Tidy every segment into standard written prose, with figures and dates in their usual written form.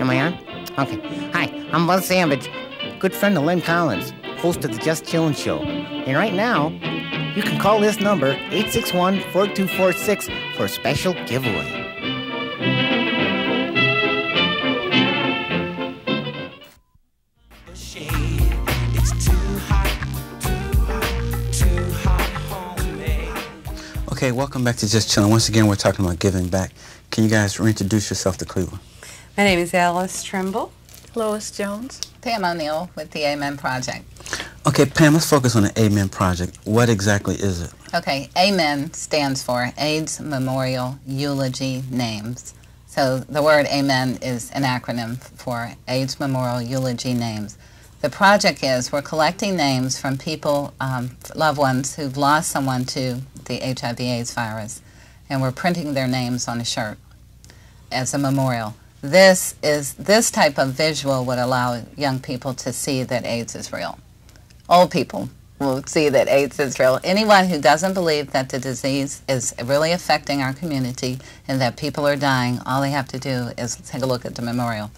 Am I on? Okay. Hi, I'm Buzz Sandwich, good friend of Lynn Collins, host of the Just Chillin' Show. And right now, you can call this number, 861-4246, for a special giveaway. Okay, welcome back to Just Chillin'. Once again, we're talking about giving back. Can you guys reintroduce yourself to Cleveland? My name is Alice Trimble. Lois Jones. Pam O'Neill with the Amen Project. Okay, Pam, let's focus on the Amen Project. What exactly is it? Okay, Amen stands for AIDS Memorial Eulogy Names. So the word Amen is an acronym for AIDS Memorial Eulogy Names. The project is we're collecting names from people, loved ones who've lost someone to the HIV/AIDS virus, and we're printing their names on a shirt as a memorial. This type of visual would allow young people to see that AIDS is real. Old people will see that AIDS is real. Anyone who doesn't believe that the disease is really affecting our community and that people are dying, all they have to do is take a look at the memorial.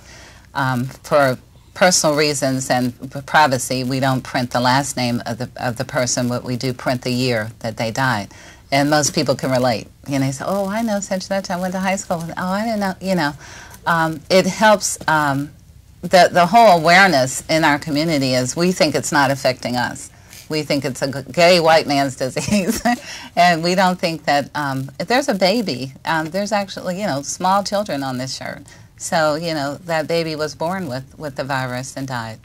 For personal reasons and privacy, we don't print the last name of the person, but we do print the year that they died. And most people can relate. You know, they say, oh, I know such and such, I went to high school. Oh, I didn't know, you know. It helps, the whole awareness in our community is we think it's not affecting us. We think it's a gay white man's disease. And we don't think that if there's a baby, there's actually, you know, small children on this shirt. So, you know, that baby was born with the virus and died.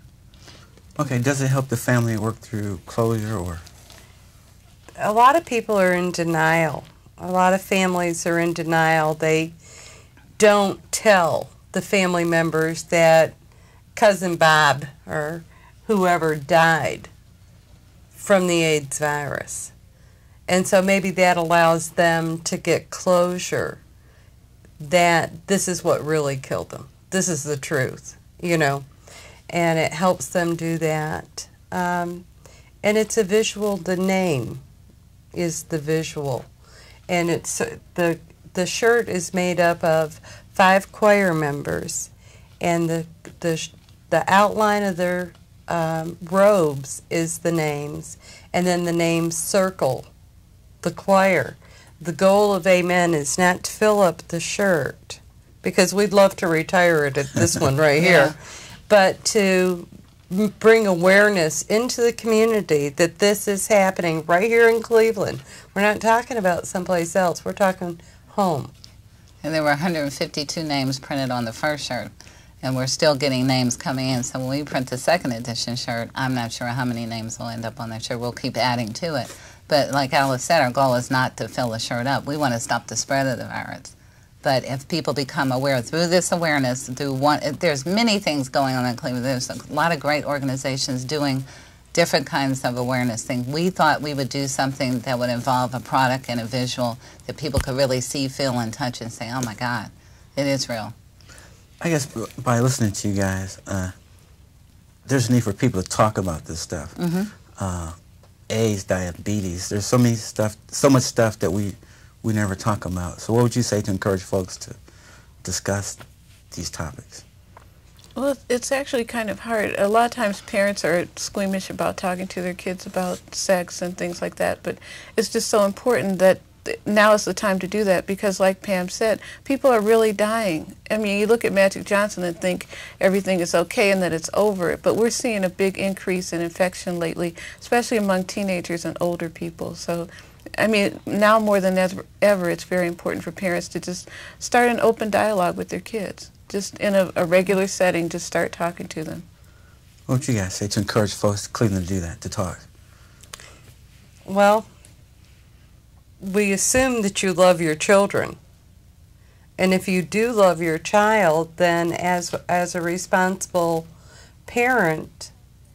Okay, does it help the family work through closure or? A lot of people are in denial. A lot of families are in denial. They don't tell the family members that Cousin Bob or whoever died from the AIDS virus. And so maybe that allows them to get closure that this is what really killed them. This is the truth, you know, and it helps them do that. And it's a visual. The name is the visual, and it's the shirt is made up of 5 choir members, and the outline of their robes is the names, and then the names circle the choir. The goal of Amen is not to fill up the shirt, because we'd love to retire it at this one right here, but to bring awareness into the community that this is happening right here in Cleveland. We're not talking about someplace else. We're talking home. And there were 152 names printed on the first shirt, and we're still getting names coming in. So when we print the second edition shirt, I'm not sure how many names will end up on that shirt. We'll keep adding to it. But like Alice said, our goal is not to fill the shirt up. We want to stop the spread of the virus. But if people become aware through this awareness, there's many things going on in Cleveland. There's a lot of great organizations doing different kinds of awareness things. We thought we would do something that would involve a product and a visual that people could really see, feel, and touch and say, oh my God, it is real. I guess by listening to you guys, there's a need for people to talk about this stuff. AIDS, diabetes, there's so much stuff that we never talk about. So what would you say to encourage folks to discuss these topics? Well, it's actually kind of hard. A lot of times parents are squeamish about talking to their kids about sex and things like that, but it's just so important that now is the time to do that, because like Pam said, people are really dying. I mean, you look at Magic Johnson and think everything is okay and that it's over, but we're seeing a big increase in infection lately, especially among teenagers and older people. So, I mean, now more than ever, it's very important for parents to just start an open dialogue with their kids. Just in a regular setting, just start talking to them. What would you guys say to encourage folks in Cleveland to do that, to talk? Well, we assume that you love your children. And if you do love your child, then as a responsible parent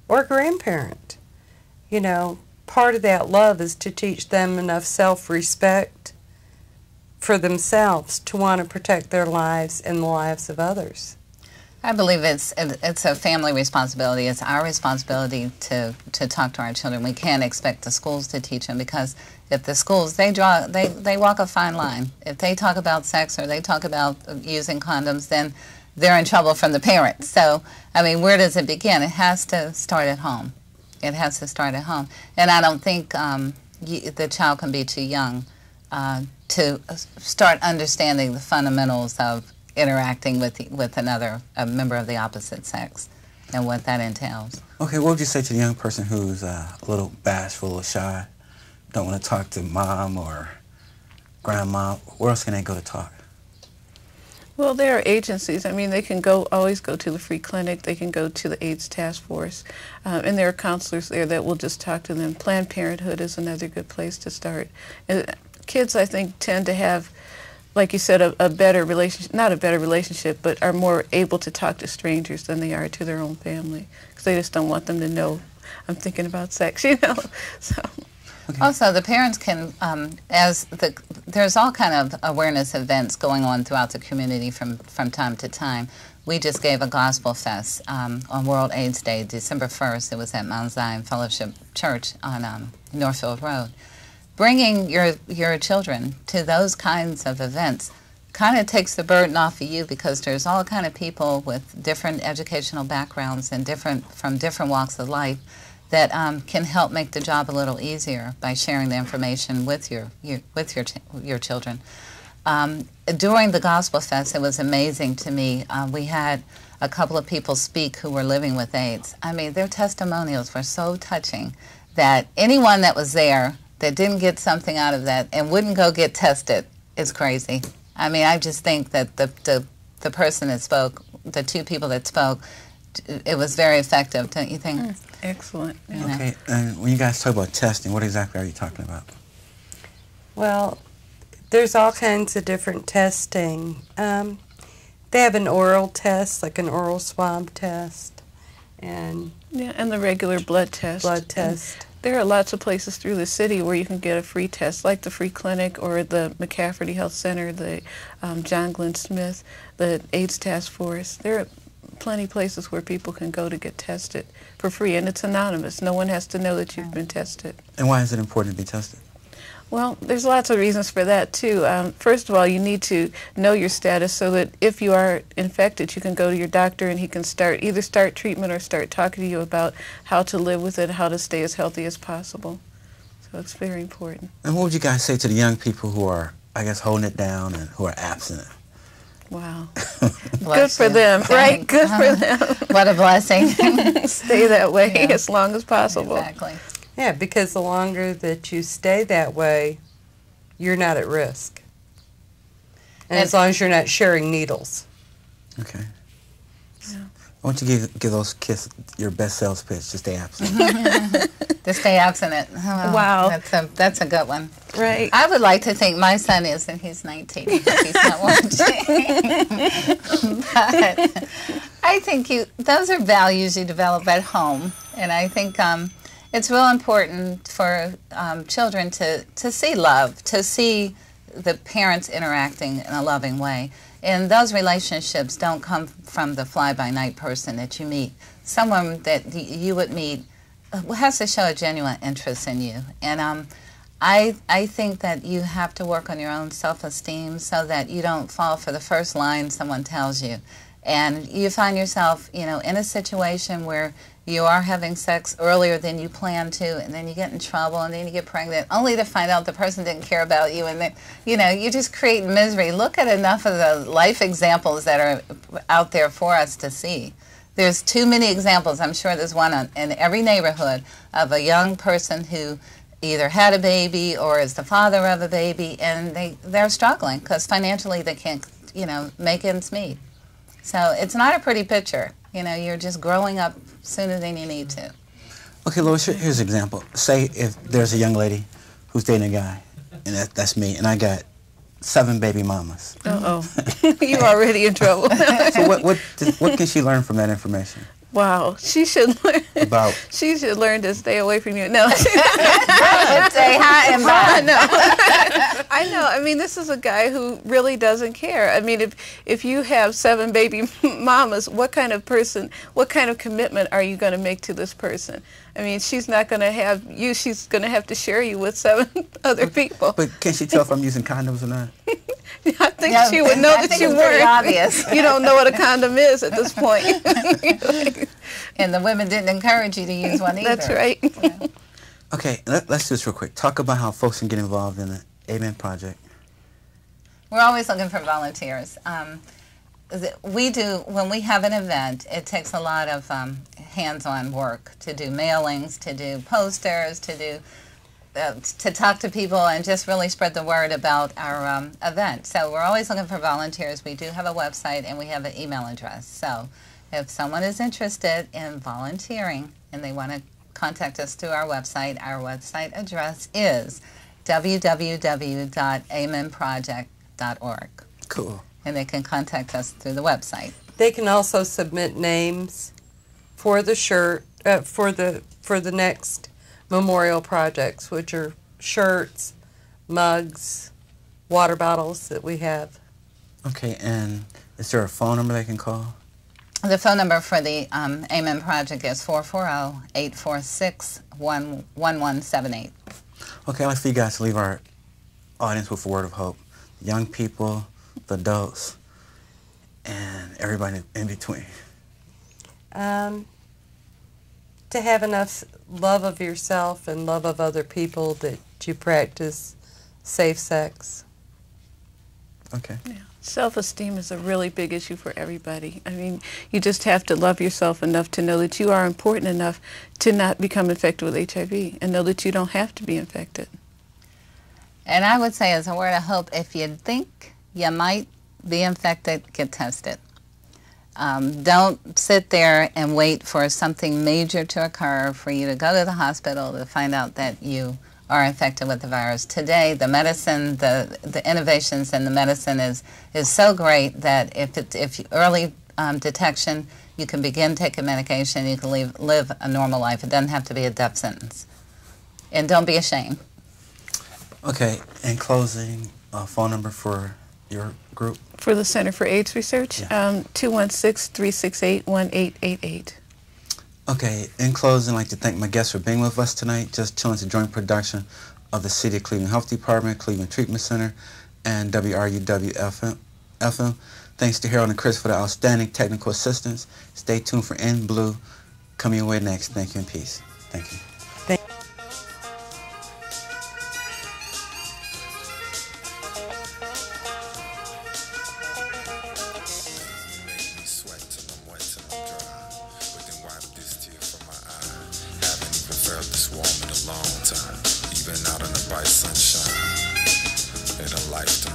or grandparent, you know, part of that love is to teach them enough self-respect for themselves to want to protect their lives and the lives of others. I believe it's a family responsibility. It's our responsibility to talk to our children. We can't expect the schools to teach them, because if the schools, they walk a fine line. If they talk about sex or they talk about using condoms, then they're in trouble from the parents. So, I mean, where does it begin? It has to start at home. It has to start at home. And I don't think the child can be too young to start understanding the fundamentals of interacting with another, a member of the opposite sex, and what that entails. Okay, what would you say to the young person who's a little bashful, a little shy, don't want to talk to mom or grandma? Where else can they go to talk? Well, there are agencies. I mean, they can always go to the free clinic. They can go to the AIDS task force. And there are counselors there that will just talk to them. Planned Parenthood is another good place to start. Kids, I think, tend to have, like you said, a better relationship, not a better relationship, but are more able to talk to strangers than they are to their own family. Because they just don't want them to know, I'm thinking about sex, you know. So. Okay. Also, the parents can, there's all kind of awareness events going on throughout the community from time to time. We just gave a gospel fest on World AIDS Day, December 1st. It was at Mount Zion Fellowship Church on Northfield Road. Bringing your children to those kinds of events kind of takes the burden off of you, because there's all kind of people with different educational backgrounds and from different walks of life that can help make the job a little easier by sharing the information with your children. During the Gospel Fest, it was amazing to me. We had a couple of people speak who were living with AIDS. I mean, their testimonials were so touching that anyone that was there that didn't get something out of that and wouldn't go get tested is crazy. I mean, I just think that the person that spoke, the two people that spoke, it was very effective, don't you think? Excellent. Yeah. Okay, and when you guys talk about testing, what exactly are you talking about? Well, there's all kinds of different testing. They have an oral test, like an oral swab test, and the regular blood test. There are lots of places through the city where you can get a free test, like the Free Clinic or the McCafferty Health Center, the John Glenn Smith, the AIDS Task Force. There are plenty of places where people can go to get tested for free, and it's anonymous. No one has to know that you've been tested. And why is it important to be tested? Well, there's lots of reasons for that, too. First of all, you need to know your status so that if you are infected, you can go to your doctor and he can either start treatment or start talking to you about how to live with it, how to stay as healthy as possible. So it's very important. And what would you guys say to the young people who are, I guess, holding it down and who are abstinent? Wow. Good for them, right? Good for them. What a blessing. Stay that way as long as possible. Exactly. yeah, because the longer that you stay that way, you're not at risk. And as long as you're not sharing needles. Okay. Yeah. Why don't you give those kids your best sales pitch to stay abstinent? To stay abstinent. Oh, Wow. That's a good one. Right. I would like to think my son is, and he's 19, because he's not watching. But I think those are values you develop at home, and I think it's real important for children to see love, to see the parents interacting in a loving way. And those relationships don't come from the fly-by-night person that you meet. Someone that you would meet has to show a genuine interest in you. And I think that you have to work on your own self-esteem so that you don't fall for the first line someone tells you. And you find yourself, in a situation where you are having sex earlier than you planned to, and then you get in trouble, and then you get pregnant, only to find out the person didn't care about you, and then, you just create misery. Look at enough of the life examples that are out there for us to see. There's too many examples. I'm sure there's one in every neighborhood of a young person who either had a baby or is the father of a baby, and they're struggling because financially they can't, make ends meet. So it's not a pretty picture. You're just growing up sooner than you need to. Okay, Lois, here's an example. Say if there's a young lady who's dating a guy, and that's me, and I got 7 baby mamas. Uh-oh. You're already in trouble. So what can she learn from that information? Wow. She should learn. She should learn to stay away from you. No. Say hi and bye. I know. I mean, this is a guy who really doesn't care. I mean, if you have 7 baby mamas, what kind of commitment are you going to make to this person? I mean, she's not going to have you. She's going to have to share you with 7 other people. But can she tell if I'm using condoms or not? I think she would know I that think you it's pretty weren't. obvious. You don't know what a condom is at this point. And the women didn't encourage you to use one either. That's right. Yeah. Okay, let's do this real quick. Talk about how folks can get involved in the Amen Project. We're always looking for volunteers. We do, when we have an event, it takes a lot of hands-on work to do mailings, to do posters, to talk to people and just really spread the word about our event. So we're always looking for volunteers. We do have a website and we have an email address. So if someone is interested in volunteering and they want to contact us through our website address is www.amenproject.org. Cool. And they can contact us through the website. They can also submit names for the shirt for the next memorial projects, which are shirts, mugs, water bottles that we have. Okay, and is there a phone number they can call? The phone number for the Amen Project is 440-846-1178. Okay, I'd like for you guys to leave our audience with a word of hope. Young people, the adults, and everybody in between. To have enough love of yourself and love of other people that you practice safe sex. Okay. Yeah. Self-esteem is a really big issue for everybody. I mean, you just have to love yourself enough to know that you are important enough to not become infected with HIV and know that you don't have to be infected. And I would say, as a word of hope, if you think you might be infected, get tested. Don't sit there and wait for something major to occur for you to go to the hospital to find out that you are infected with the virus. Today, the medicine, the innovations in the medicine is so great that if early detection, you can begin taking medication, you can live a normal life. It doesn't have to be a death sentence. And don't be ashamed. Okay, in closing, phone number for your group? For the Center for AIDS Research, Yeah. 216-368-1888. Okay, in closing, I'd like to thank my guests for being with us tonight. Just Chillin' is a joint production of the City of Cleveland Health Department, Cleveland Treatment Center, and WRUW-FM. Thanks to Harold and Chris for the outstanding technical assistance. Stay tuned for In Blue coming your way next. Thank you and peace. Thank you.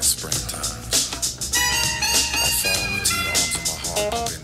Springtime. I fall into your arms of my heart.